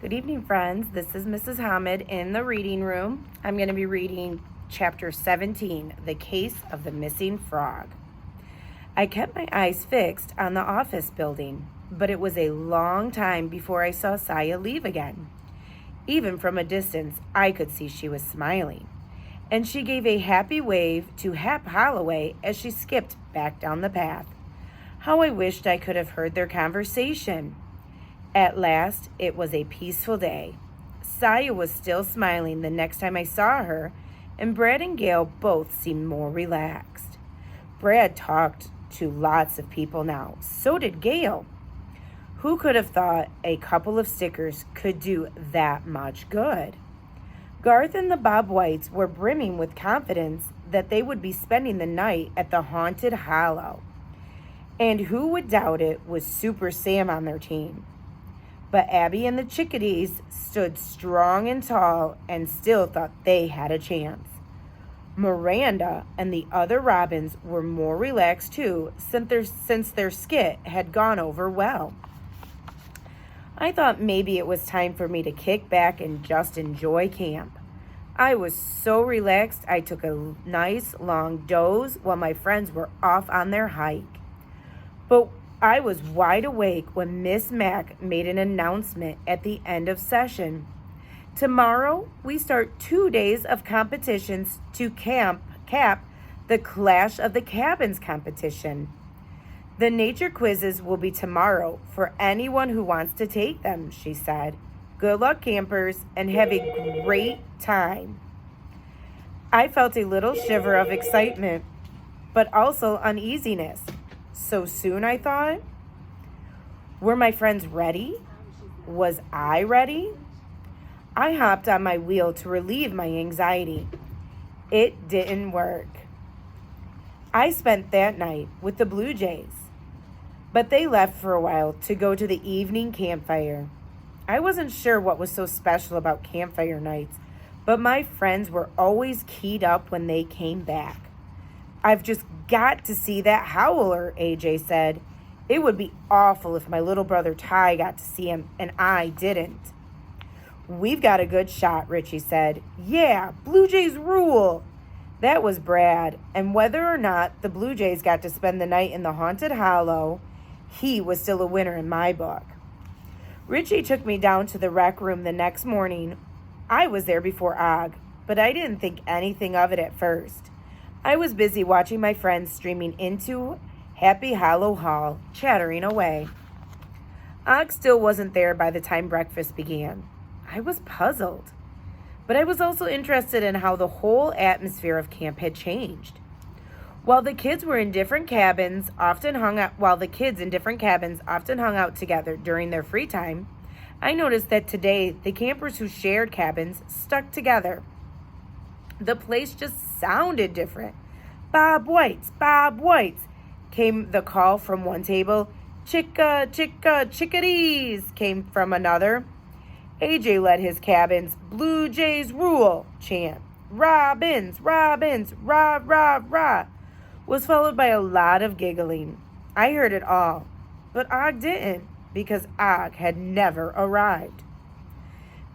Good evening, friends. This is Mrs. Hamid in the reading room. I'm going to be reading Chapter 17, The Case of the Missing Frog. I kept my eyes fixed on the office building, but it was a long time before I saw Saya leave again. Even from a distance, I could see she was smiling, and she gave a happy wave to Hap Holloway as she skipped back down the path. How I wished I could have heard their conversation. At last, it was a peaceful day. Saya was still smiling the next time I saw her, and Brad and Gail both seemed more relaxed. Brad talked to lots of people now. So did Gail. Who could have thought a couple of stickers could do that much good? Garth and the Bob Whites were brimming with confidence that they would be spending the night at the Haunted Hollow. And who would doubt it with Super Sam on their team? But Abby and the Chickadees stood strong and tall and still thought they had a chance. Miranda and the other Robins were more relaxed too, since their skit had gone over well. I thought maybe it was time for me to kick back and just enjoy camp. I was so relaxed I took a nice long doze while my friends were off on their hike. But I was wide awake when Miss Mack made an announcement at the end of session. Tomorrow, we start 2 days of competitions to cap the Clash of the Cabins competition. The nature quizzes will be tomorrow for anyone who wants to take them, she said. Good luck, campers, and have a great time. I felt a little shiver of excitement, but also uneasiness. So soon, I thought? Were my friends ready? Was I ready? I hopped on my wheel to relieve my anxiety. It didn't work. I spent that night with the Blue Jays, but they left for a while to go to the evening campfire. I wasn't sure what was so special about campfire nights, but my friends were always keyed up when they came back. I've just got to see that howler, AJ said. It would be awful if my little brother Ty got to see him and I didn't. We've got a good shot, Richie said. Yeah, Blue Jays rule. That was Brad, and whether or not the Blue Jays got to spend the night in the Haunted Hollow, he was still a winner in my book. Richie took me down to the rec room the next morning. I was there before Og, but I didn't think anything of it at first. I was busy watching my friends streaming into Happy Hollow Hall, chattering away. Og still wasn't there by the time breakfast began. I was puzzled, but I was also interested in how the whole atmosphere of camp had changed. While the kids in different cabins often hung out together during their free time, I noticed that today the campers who shared cabins stuck together. The place just sounded different. Bob Whites, came the call from one table. Chickadees, came from another. AJ led his cabin's Blue Jays rule chant. Robins, rah, rah, was followed by a lot of giggling. I heard it all, but Og didn't, because Og had never arrived.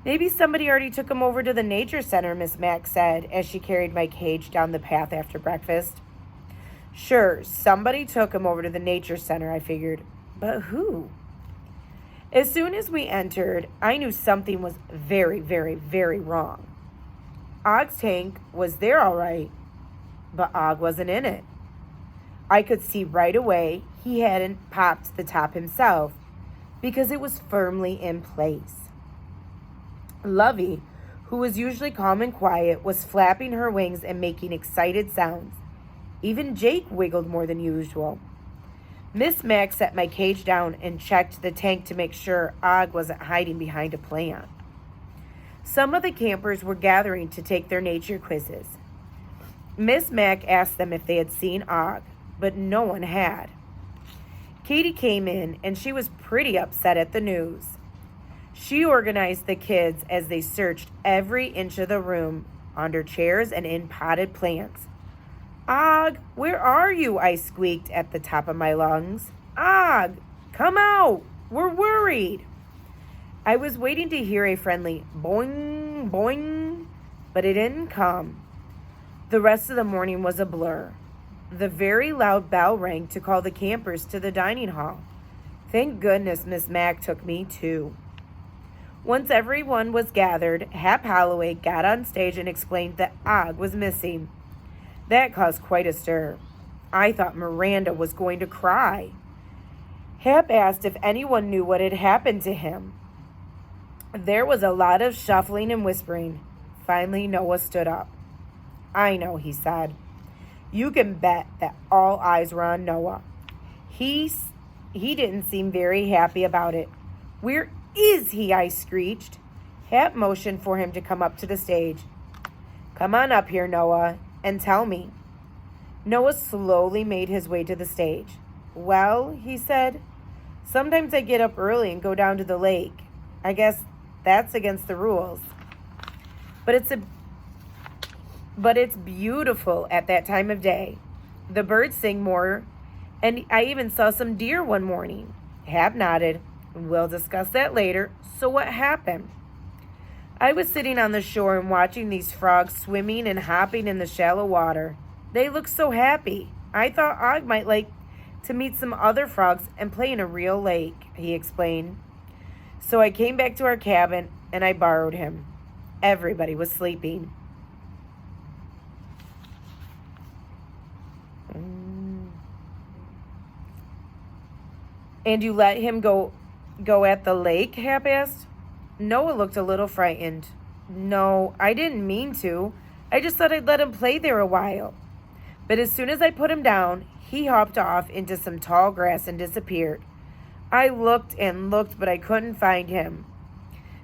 Maybe somebody already took him over to the nature center, Miss Mack said as she carried my cage down the path after breakfast. Sure, somebody took him over to the nature center, I figured. But who? As soon as we entered, I knew something was very, very, very wrong. Og's tank was there all right, but Og wasn't in it. I could see right away he hadn't popped the top himself because it was firmly in place. Lovey, who was usually calm and quiet, was flapping her wings and making excited sounds. Even Jake wiggled more than usual. Miss Mack set my cage down and checked the tank to make sure Og wasn't hiding behind a plant. Some of the campers were gathering to take their nature quizzes. Miss Mack asked them if they had seen Og, but no one had. Katie came in, and she was pretty upset at the news. She organized the kids as they searched every inch of the room, under chairs and in potted plants. Og, where are you? I squeaked at the top of my lungs. Og, come out! We're worried. I was waiting to hear a friendly boing, boing, but it didn't come. The rest of the morning was a blur. The very loud bell rang to call the campers to the dining hall. Thank goodness Miss Mack took me too. Once everyone was gathered, Hap Holloway got on stage and explained that Og was missing. That caused quite a stir. I thought Miranda was going to cry. Hap asked if anyone knew what had happened to him. There was a lot of shuffling and whispering. Finally, Noah stood up. I know, he said. You can bet that all eyes were on Noah. He didn't seem very happy about it. Where is he? I screeched. Hap motioned for him to come up to the stage. Come on up here, Noah, and tell me. Noah slowly made his way to the stage. Well, he said, sometimes I get up early and go down to the lake. I guess that's against the rules. But it's beautiful at that time of day. The birds sing more, and I even saw some deer one morning. Hap nodded. We'll discuss that later. So what happened? I was sitting on the shore and watching these frogs swimming and hopping in the shallow water. They looked so happy. I thought Og might like to meet some other frogs and play in a real lake, he explained. So I came back to our cabin and I borrowed him. Everybody was sleeping. And you let him go at the lake? Hap asked. Noah looked a little frightened. No, I didn't mean to. I just thought I'd let him play there a while. But as soon as I put him down, he hopped off into some tall grass and disappeared. I looked and looked, but I couldn't find him.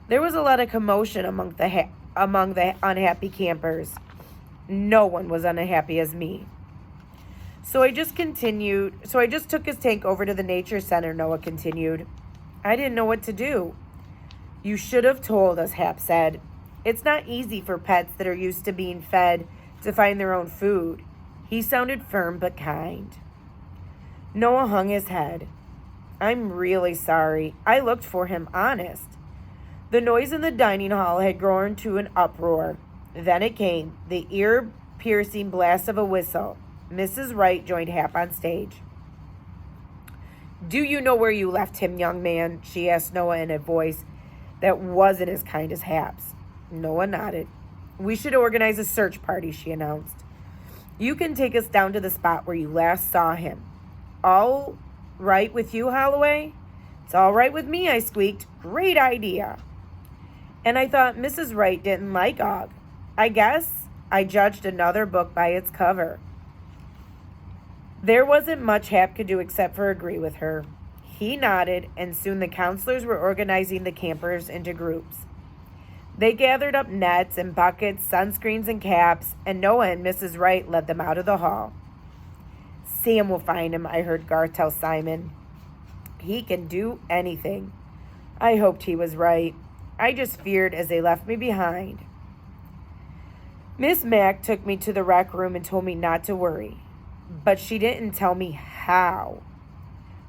There was a lot of commotion among the unhappy campers. No one was unhappy as me. So I just took his tank over to the nature center, Noah continued. I didn't know what to do. You should have told us, Hap said. It's not easy for pets that are used to being fed to find their own food. He sounded firm but kind. Noah hung his head. I'm really sorry. I looked for him, honest. The noise in the dining hall had grown to an uproar. Then it came, the ear-piercing blast of a whistle. Mrs. Wright joined Hap on stage. Do you know where you left him, young man? She asked Noah in a voice that wasn't as kind as Hap's. Noah nodded. We should organize a search party, she announced. You can take us down to the spot where you last saw him. All right with you, Holloway? It's all right with me, I squeaked. Great idea. And I thought Mrs. Wright didn't like Og. I guess I judged another book by its cover. There wasn't much Hap could do except for agree with her. He nodded, and soon the counselors were organizing the campers into groups. They gathered up nets and buckets, sunscreens and caps, and Noah and Mrs. Wright led them out of the hall. Sam will find him, I heard Garth tell Simon. He can do anything. I hoped he was right. I just feared as they left me behind. Miss Mack took me to the rec room and told me not to worry, but she didn't tell me how.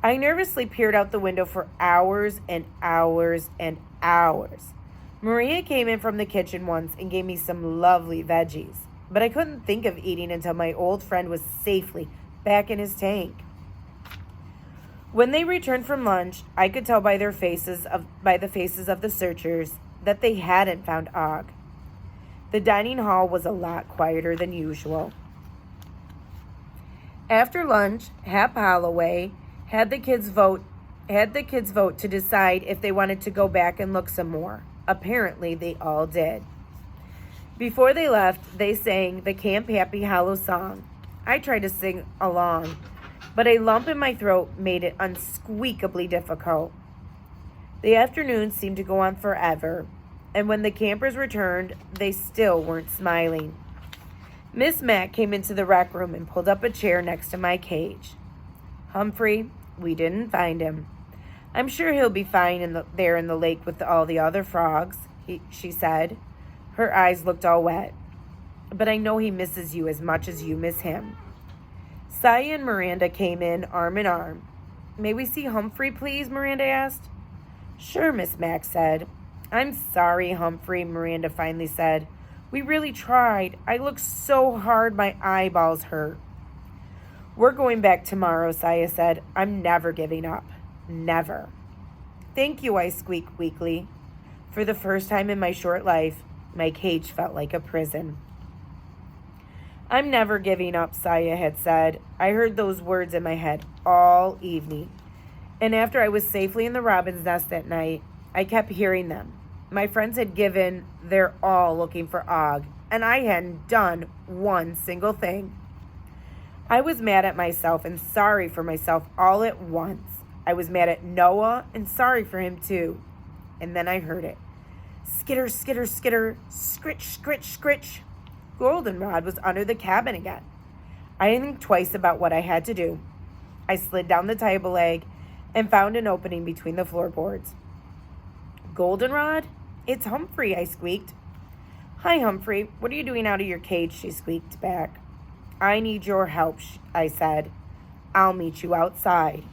I nervously peered out the window for hours and hours and hours. Maria came in from the kitchen once and gave me some lovely veggies, but I couldn't think of eating until my old friend was safely back in his tank. When they returned from lunch, I could tell by the faces of the searchers that they hadn't found Og. The dining hall was a lot quieter than usual. After lunch, Hap Holloway had the kids vote to decide if they wanted to go back and look some more. Apparently, they all did. Before they left, they sang the Camp Happy Hollow song. I tried to sing along, but a lump in my throat made it unsqueakably difficult. The afternoon seemed to go on forever, and when the campers returned, they still weren't smiling. Miss Mack came into the rec room and pulled up a chair next to my cage. Humphrey, we didn't find him. I'm sure he'll be fine there in the lake with all the other frogs, she said. Her eyes looked all wet. But I know he misses you as much as you miss him. Saya and Miranda came in arm in arm. May we see Humphrey, please? Miranda asked. Sure, Miss Mack said. I'm sorry, Humphrey, Miranda finally said. We really tried. I looked so hard my eyeballs hurt. We're going back tomorrow, Saya said. I'm never giving up. Never. Thank you, I squeaked weakly. For the first time in my short life, my cage felt like a prison. I'm never giving up, Saya had said. I heard those words in my head all evening. And after I was safely in the robin's nest that night, I kept hearing them. My friends had given their all looking for Og, and I hadn't done one single thing. I was mad at myself and sorry for myself all at once. I was mad at Noah and sorry for him too. And then I heard it. Skitter, skitter, skitter, scritch, scritch, scritch. Goldenrod was under the cabin again. I didn't think twice about what I had to do. I slid down the table leg and found an opening between the floorboards. Goldenrod? It's Humphrey, I squeaked. Hi, Humphrey. What are you doing out of your cage? She squeaked back. I need your help, I said. I'll meet you outside.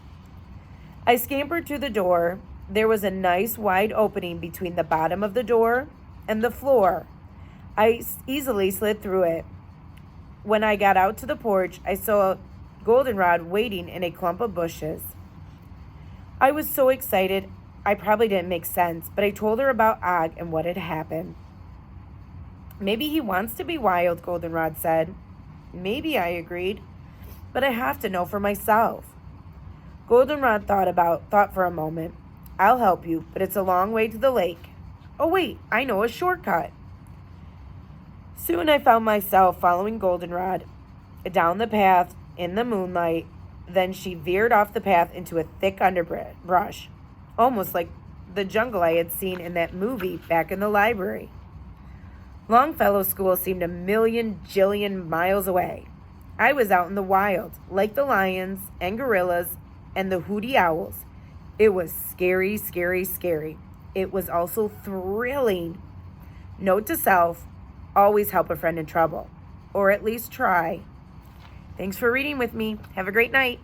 I scampered to the door. There was a nice wide opening between the bottom of the door and the floor. I easily slid through it. When I got out to the porch, I saw Goldenrod waiting in a clump of bushes. I was so excited, I probably didn't make sense, but I told her about Og and what had happened. Maybe he wants to be wild, Goldenrod said. Maybe, I agreed, but I have to know for myself. Goldenrod thought for a moment. I'll help you, but it's a long way to the lake. Oh wait, I know a shortcut. Soon I found myself following Goldenrod down the path in the moonlight. Then she veered off the path into a thick underbrush, almost like the jungle I had seen in that movie back in the library. Longfellow School seemed a million jillion miles away. I was out in the wild, like the lions and gorillas and the hooty owls. It was scary, scary, scary. It was also thrilling. Note to self, always help a friend in trouble, or at least try. Thanks for reading with me. Have a great night.